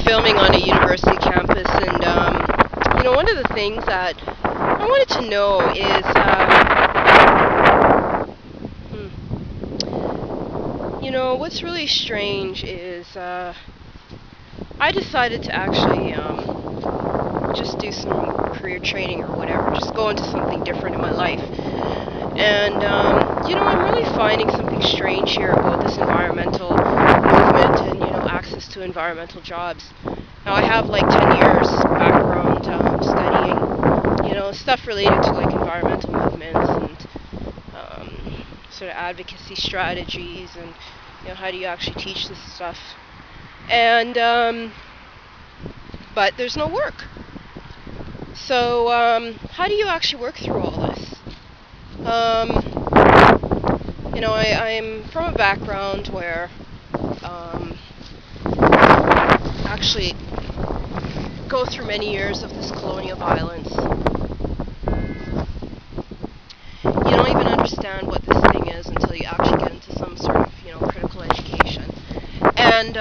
filming on a university campus, and one of the things that I wanted to know is, what's really strange is I decided to actually just do some career training or whatever, just go into something different in my life. And, I'm really finding something strange here about this environmental movement and, access to environmental jobs. Now, I have like 10 years background studying, stuff related to like environmental movements and sort of advocacy strategies and, how do you actually teach this stuff. And, but there's no work. So, how do you actually work through all this? I'm from a background where actually go through many years of this colonial violence. You don't even understand what this thing is until you actually get into some sort of, critical education. And,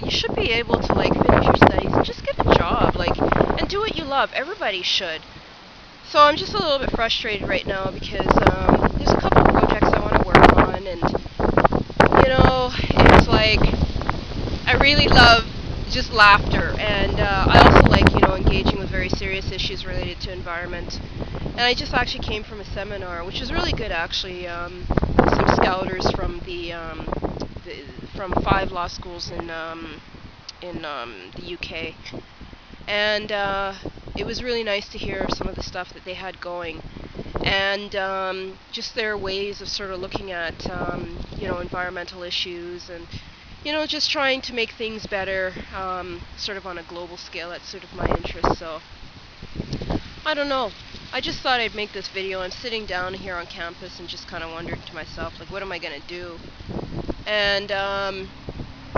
you should be able to, like, finish your studies and just get a job, like, and do what you love. Everybody should. So I'm just a little bit frustrated right now because there's a couple of projects I want to work on, and it's like I really love just laughter, and I also like engaging with very serious issues related to environment. And I just actually came from a seminar, which was really good actually. Some scouters from from 5 law schools in the UK, and it was really nice to hear some of the stuff that they had going, and just their ways of sort of looking at environmental issues, and just trying to make things better, sort of on a global scale. That's sort of my interest. So I don't know. I just thought I'd make this video. I'm sitting down here on campus and just kind of wondered to myself, like, what am I gonna do? And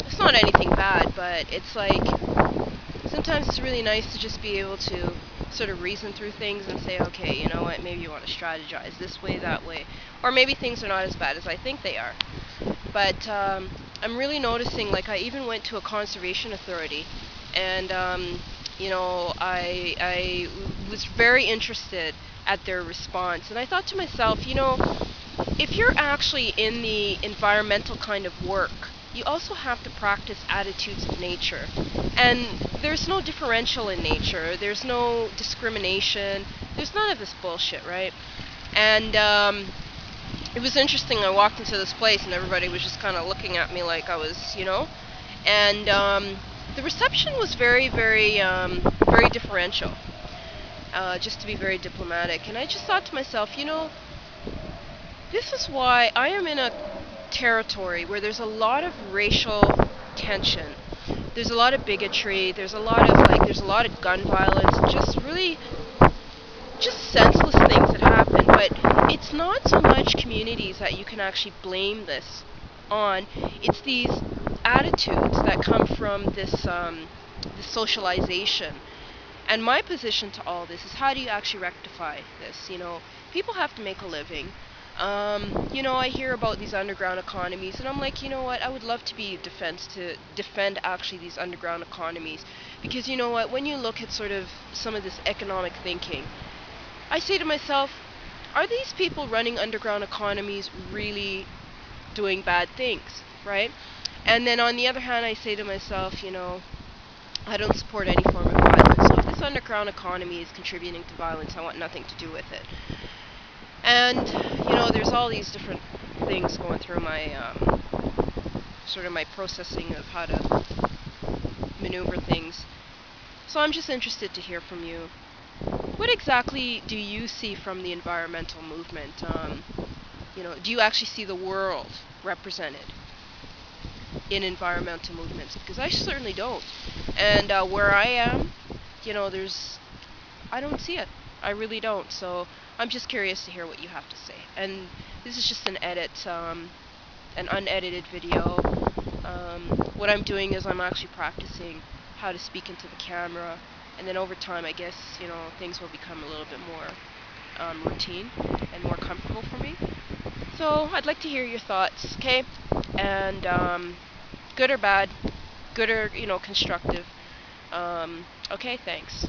it's not anything bad, but it's like sometimes it's really nice to just be able to sort of reason through things and say, okay, you know what, maybe you want to strategize this way, that way, or maybe things are not as bad as I think they are. But I'm really noticing, like, I even went to a conservation authority, and I was very interested at their response, and I thought to myself, if you're actually in the environmental kind of work, you also have to practice attitudes of nature. And there's no differential in nature. There's no discrimination. There's none of this bullshit, right? And it was interesting. I walked into this place and everybody was just kind of looking at me like I was, and the reception was very, very, very differential, just to be very diplomatic. And I just thought to myself, this is why I am in a territory where there's a lot of racial tension. There's a lot of bigotry. There's a lot of gun violence. Just senseless things that happen. But it's not so much communities that you can actually blame this on. It's these attitudes that come from this socialization. And my position to all this is, how do you actually rectify this? People have to make a living. I hear about these underground economies, and I'm like, what? I would love to be defend actually these underground economies, because what? When you look at sort of some of this economic thinking, I say to myself, are these people running underground economies really doing bad things, right? And then on the other hand, I say to myself, I don't support any form of violence. So if this underground economy is contributing to violence, I want nothing to do with it. And, there's all these different things going through my, sort of my processing of how to maneuver things. So I'm just interested to hear from you. What exactly do you see from the environmental movement? Do you actually see the world represented in environmental movements? Because I certainly don't. And where I am, I don't see it. I really don't. So I'm just curious to hear what you have to say. And this is just an unedited video. What I'm doing is I'm actually practicing how to speak into the camera, and then over time, I guess, things will become a little bit more routine and more comfortable for me. So I'd like to hear your thoughts, okay? And good or bad, good or constructive. Okay, thanks.